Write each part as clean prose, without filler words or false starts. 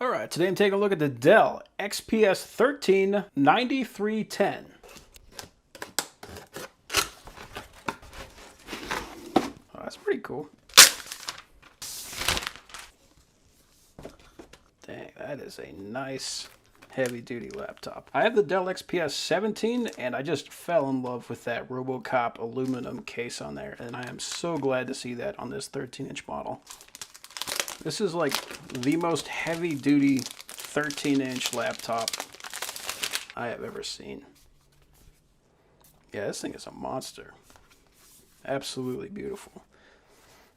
All right, today I'm taking a look at the Dell XPS 139310. Oh, that's pretty cool. Dang, that is a nice heavy-duty laptop. I have the Dell XPS 17, and I just fell in love with that RoboCop aluminum case on there, and I am so glad to see that on this 13-inch model. This is like the most heavy-duty 13-inch laptop I have ever seen. Yeah, this thing is a monster. Absolutely beautiful.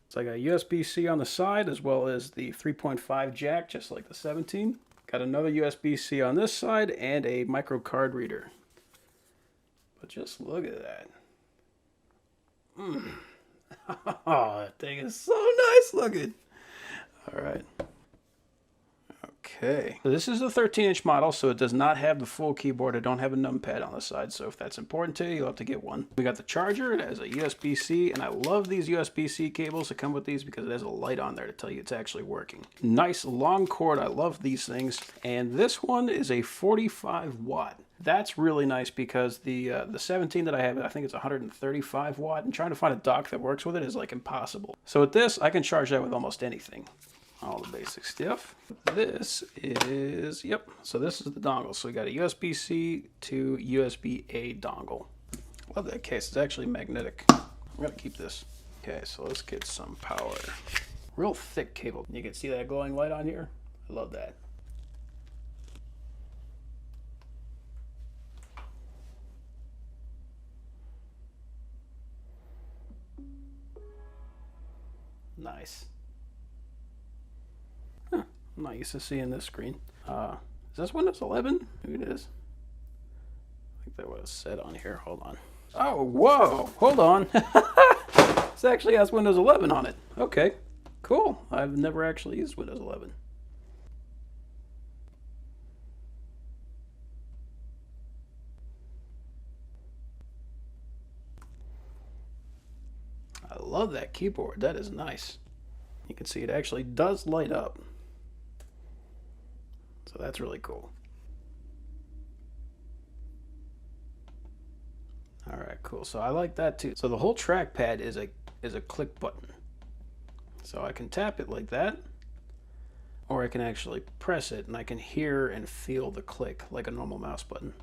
So I got USB-C on the side as well as the 3.5 jack, just like the 17. Got another USB-C on this side and a micro card reader. But just look at that. Oh, that thing is so nice looking. All right. Okay. So this is the 13-inch model, so it does not have the full keyboard. I don't have a numpad on the side, so if that's important to you, you'll have to get one. We got the charger. It has a USB-C, and I love these USB-C cables that come with these because it has a light on there to tell you it's actually working. Nice long cord. I love these things. And this one is a 45 watt. That's really nice because the 17 that I have, I think it's 135 watt, and trying to find a dock that works with it is like impossible. So with this, I can charge that with almost anything. All the basic stuff. This is, yep, so this is the dongle. So we got a USB-C to USB-A dongle. Love that case. It's actually magnetic. I'm gonna keep this. Okay, so let's get some power. Real thick cable. You can see that glowing light on here. I love that. Nice. I'm not used to seeing this screen. Is this Windows 11? Maybe it is. I think that was set on here. Hold on. Oh, whoa! Hold on. This actually has Windows 11 on it. Okay, cool. I've never actually used Windows 11. I love that keyboard. That is nice. You can see it actually does light up. So that's really cool. All right, cool. So I like that too. So the whole trackpad is a click button. So I can tap it like that, or I can actually press it and I can hear and feel the click like a normal mouse button.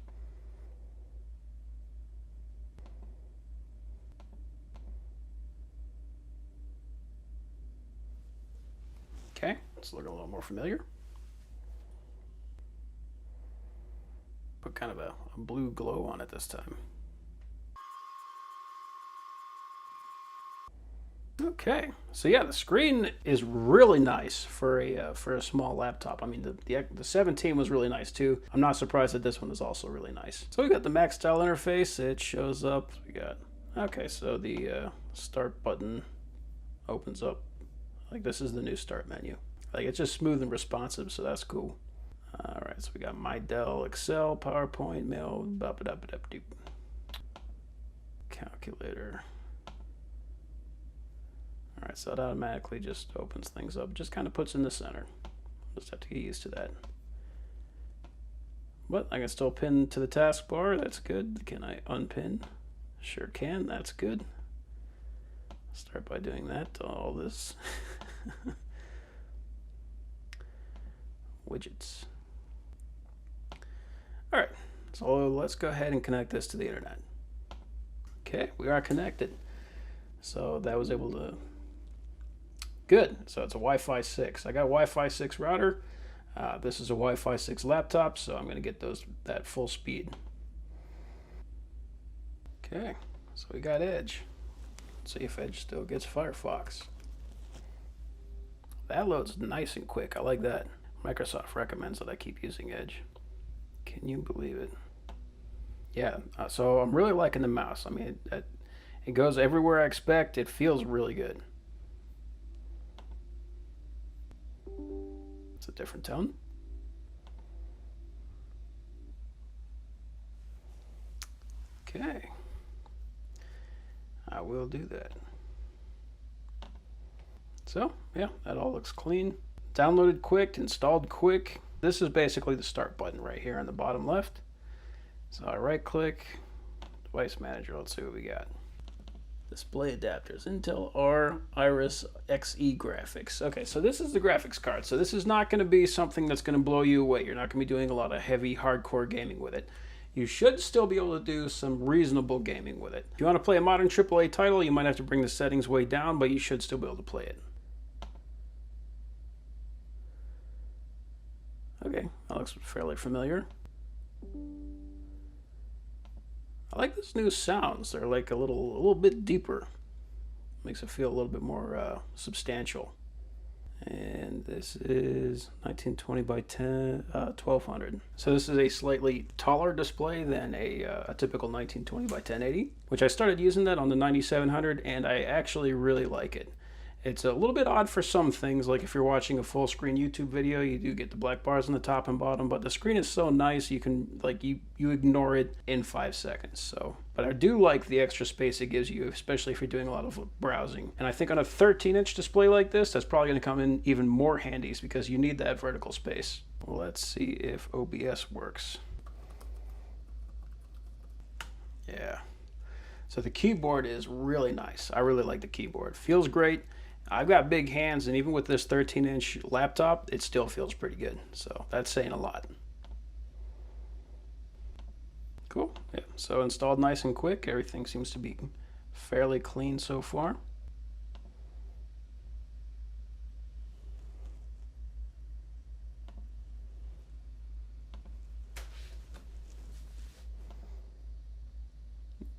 Okay, let's look a little more familiar. Put kind of a blue glow on it this time. Okay, so yeah, the screen is really nice for a small laptop. I mean, the 17 was really nice too. I'm not surprised that this one is also really nice. So we got the Mac style interface. It shows up. We got, okay, so the start button opens up. Like, this is the new start menu. Like, it's just smooth and responsive, so that's cool. All right, so we got my Dell, Excel, PowerPoint, Mail, calculator. All right, so it automatically just opens things up, just kind of puts in the center. Just have to get used to that. But I can still pin to the taskbar. That's good. Can I unpin? Sure can. That's good. Start by doing that to all this. Widgets. All right, so let's go ahead and connect this to the internet. Okay, we are connected. So that was able to, good. So it's a Wi-Fi 6. I got a Wi-Fi 6 router. This is a Wi-Fi 6 laptop, so I'm gonna get that full speed. Okay, so we got Edge. Let's see if Edge still gets Firefox. That loads nice and quick. I like that. Microsoft recommends that I keep using Edge. Can you believe it? Yeah, so I'm really liking the mouse. I mean, it goes everywhere I expect. It feels really good. It's a different tone. Okay. I will do that. So, yeah, that all looks clean. Downloaded quick, installed quick. This is basically the start button right here on the bottom left. So I right click, device manager, let's see what we got. Display adapters, Intel R Iris Xe graphics. Okay, so this is the graphics card. So this is not going to be something that's going to blow you away. You're not going to be doing a lot of heavy, hardcore gaming with it. You should still be able to do some reasonable gaming with it. If you want to play a modern AAA title, you might have to bring the settings way down, but you should still be able to play it. Okay, that looks fairly familiar. I like this new sounds. They're like a little bit deeper. Makes it feel a little bit more substantial. And this is 1920 by 1200. So this is a slightly taller display than a typical 1920 by 1080, which I started using that on the 9700, and I actually really like it. It's a little bit odd for some things, like if you're watching a full screen YouTube video, you do get the black bars on the top and bottom, but the screen is so nice you can you ignore it in 5 seconds. So, but I do like the extra space it gives you, especially if you're doing a lot of browsing. And I think on a 13-inch display like this, that's probably going to come in even more handy because you need that vertical space. Well, let's see if OBS works. Yeah. So the keyboard is really nice. I really like the keyboard. Feels great. I've got big hands, and even with this 13-inch laptop, it still feels pretty good. So that's saying a lot. Cool. Yeah. So installed nice and quick. Everything seems to be fairly clean so far.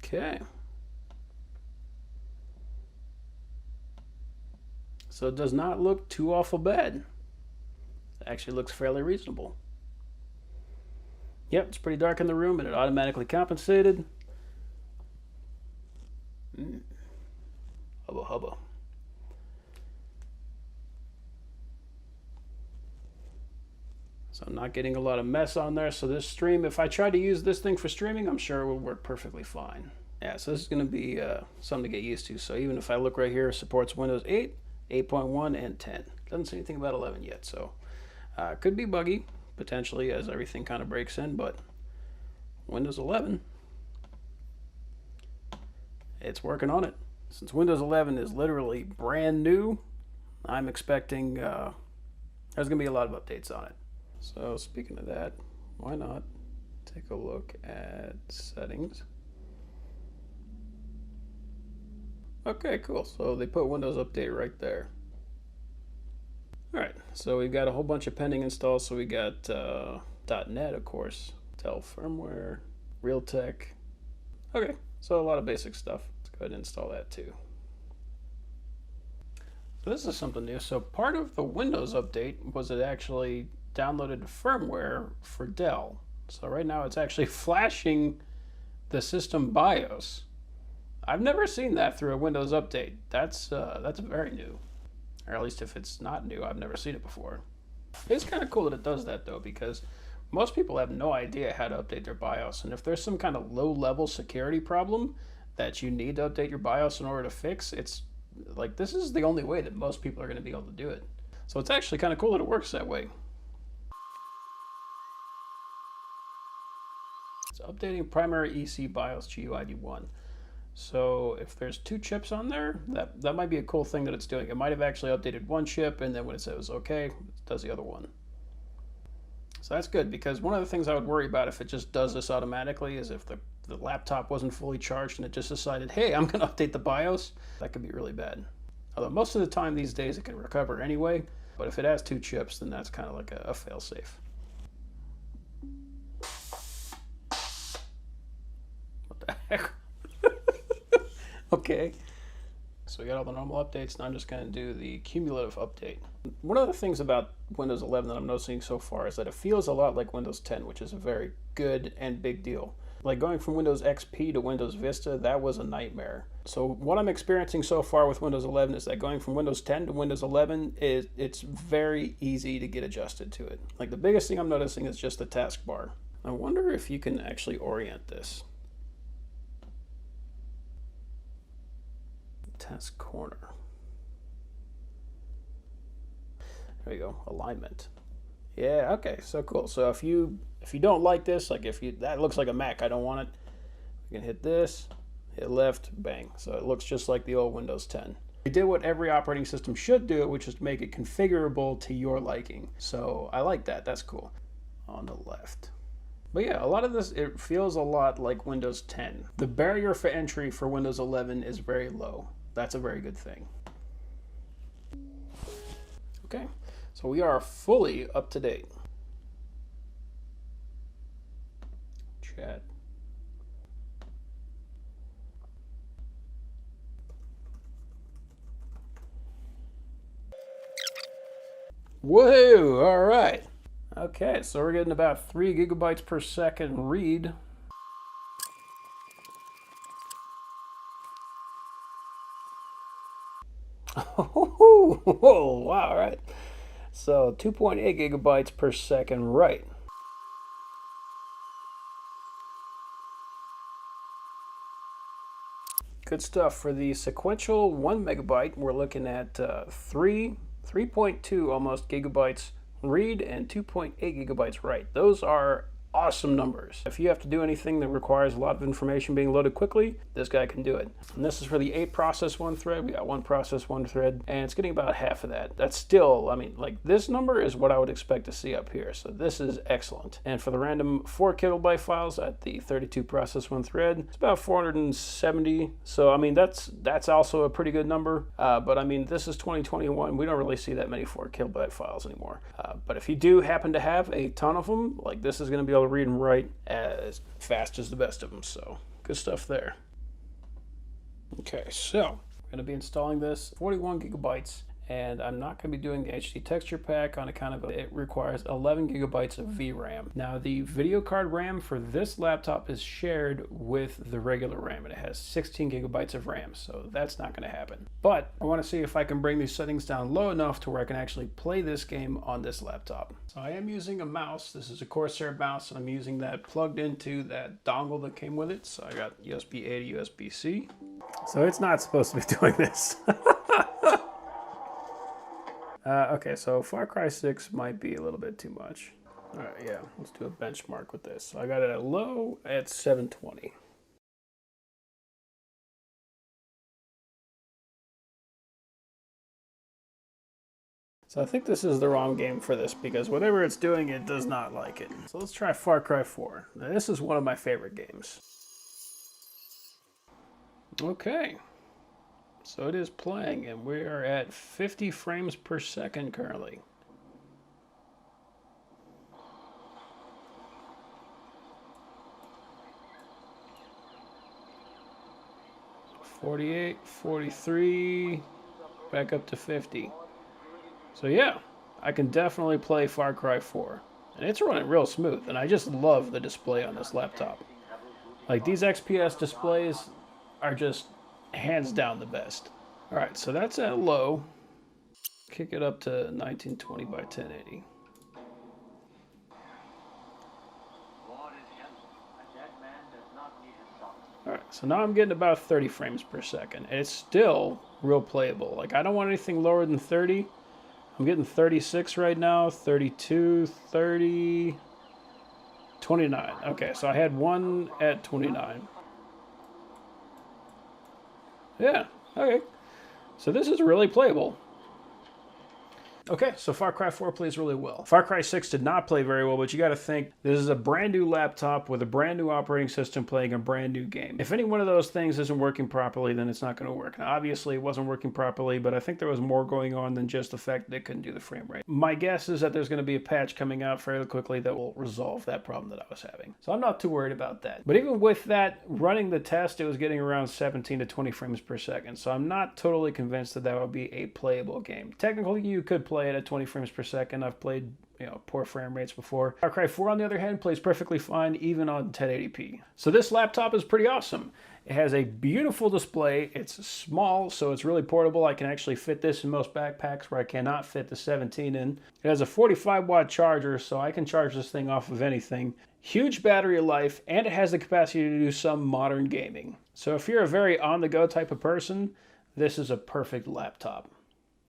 Okay. So it does not look too awful bad. It actually looks fairly reasonable. Yep, it's pretty dark in the room, and it automatically compensated. Hubba hubba. So I'm not getting a lot of mess on there. So this stream, if I tried to use this thing for streaming, I'm sure it would work perfectly fine. Yeah, so this is going to be something to get used to. So even if I look right here, it supports Windows 8, 8.1, and 10. Doesn't say anything about 11 yet, so could be buggy, potentially, as everything kind of breaks in, but Windows 11, it's working on it. Since Windows 11 is literally brand new, I'm expecting there's going to be a lot of updates on it. So speaking of that, why not take a look at settings? Okay, cool. So they put Windows Update right there. All right, so we've got a whole bunch of pending installs. So we got .NET, of course, Dell firmware, Realtek. Okay, so a lot of basic stuff. Let's go ahead and install that too. So this is something new. So part of the Windows Update was it actually downloaded firmware for Dell. So right now it's actually flashing the system BIOS. I've never seen that through a Windows update. That's very new. Or at least if it's not new, I've never seen it before. It's kind of cool that it does that though, because most people have no idea how to update their BIOS. And if there's some kind of low-level security problem that you need to update your BIOS in order to fix, it's like this is the only way that most people are going to be able to do it. So it's actually kind of cool that it works that way. It's updating primary EC BIOS GUID1. So if there's 2 chips on there, that might be a cool thing that it's doing. It might have actually updated 1 chip, and then when it says okay, it does the other one. So that's good, because one of the things I would worry about if it just does this automatically is if the laptop wasn't fully charged and it just decided, hey, I'm going to update the BIOS. That could be really bad. Although most of the time these days it can recover anyway, but if it has 2 chips, then that's kind of like a fail-safe. What the heck? Okay, so we got all the normal updates. Now I'm just going to do the cumulative update. One of the things about Windows 11 that I'm noticing so far is that it feels a lot like Windows 10, which is a very good and big deal. Like going from Windows XP to Windows Vista, that was a nightmare. So what I'm experiencing so far with Windows 11 is that going from Windows 10 to Windows 11, it's very easy to get adjusted to it. Like the biggest thing I'm noticing is just the taskbar. I wonder if you can actually orient this. Task corner. There you go, alignment. Yeah, okay, so cool. So if you don't like this, like if you that looks like a Mac, I don't want it. You can hit this, hit left, bang. So it looks just like the old Windows 10. We did what every operating system should do, which is to make it configurable to your liking. So I like that. That's cool. On the left. But yeah, a lot of this, it feels a lot like Windows 10. The barrier for entry for Windows 11 is very low. That's a very good thing. Okay, so we are fully up to date. Chat. Woohoo! All right. Okay, so we're getting about 3 gigabytes per second read. Oh, wow, all right. So 2.8 gigabytes per second write. Good stuff. For the sequential 1 megabyte, we're looking at 3.2 almost gigabytes read and 2.8 gigabytes write. Those are awesome numbers. If you have to do anything that requires a lot of information being loaded quickly, this guy can do it. And this is for the 8 process 1 thread. We got 1 process 1 thread, and it's getting about half of that. That's still, I mean, like this number is what I would expect to see up here. So this is excellent. And for the random 4 kilobyte files at the 32 process 1 thread, it's about 470. So I mean, that's also a pretty good number. But I mean, this is 2021. We don't really see that many 4 kilobyte files anymore. But if you do happen to have a ton of them, like this is going to be able to read and write as fast as the best of them. So good stuff there. Okay, so we're going to be installing this 41 gigabytes, and I'm not going to be doing the HD texture pack on account of it requires 11 gigabytes of VRAM. Now the video card RAM for this laptop is shared with the regular RAM, and it has 16 gigabytes of RAM, so that's not going to happen. But I want to see if I can bring these settings down low enough to where I can actually play this game on this laptop. So I am using a mouse. This is a Corsair mouse, and I'm using that plugged into that dongle that came with it. So I got USB-A to USB-C. So it's not supposed to be doing this. Okay, so Far Cry 6 might be a little bit too much. All right, yeah, let's do a benchmark with this. So I got it at low at 720. So I think this is the wrong game for this because whatever it's doing, it does not like it. So let's try Far Cry 4. Now, this is one of my favorite games. Okay. So it is playing, and we are at 50 frames per second currently. So 48, 43, back up to 50. So yeah, I can definitely play Far Cry 4. And it's running real smooth, and I just love the display on this laptop. Like, these XPS displays are just hands down the best. All right, so that's at low. Kick it up to 1920 by 1080. All right, so now I'm getting about 30 frames per second. And it's still real playable. Like, I don't want anything lower than 30. I'm getting 36 right now, 32, 30, 29. Okay, so I had one at 29. Yeah, okay. So this is really playable. Okay, so Far Cry 4 plays really well. Far Cry 6 did not play very well, but you got to think this is a brand new laptop with a brand new operating system playing a brand new game. If any one of those things isn't working properly, then it's not going to work. Now, obviously, it wasn't working properly, but I think there was more going on than just the fact that it couldn't do the frame rate. My guess is that there's going to be a patch coming out fairly quickly that will resolve that problem that I was having. So I'm not too worried about that. But even with that, running the test, it was getting around 17 to 20 frames per second. So I'm not totally convinced that that would be a playable game. Technically, you could play it at 20 frames per second. I've played, poor frame rates before. Far Cry 4, on the other hand, plays perfectly fine even on 1080p. So this laptop is pretty awesome. It has a beautiful display. It's small, so it's really portable. I can actually fit this in most backpacks where I cannot fit the 17 in. It has a 45-watt charger, so I can charge this thing off of anything. Huge battery life, and it has the capacity to do some modern gaming. So if you're a very on-the-go type of person, this is a perfect laptop.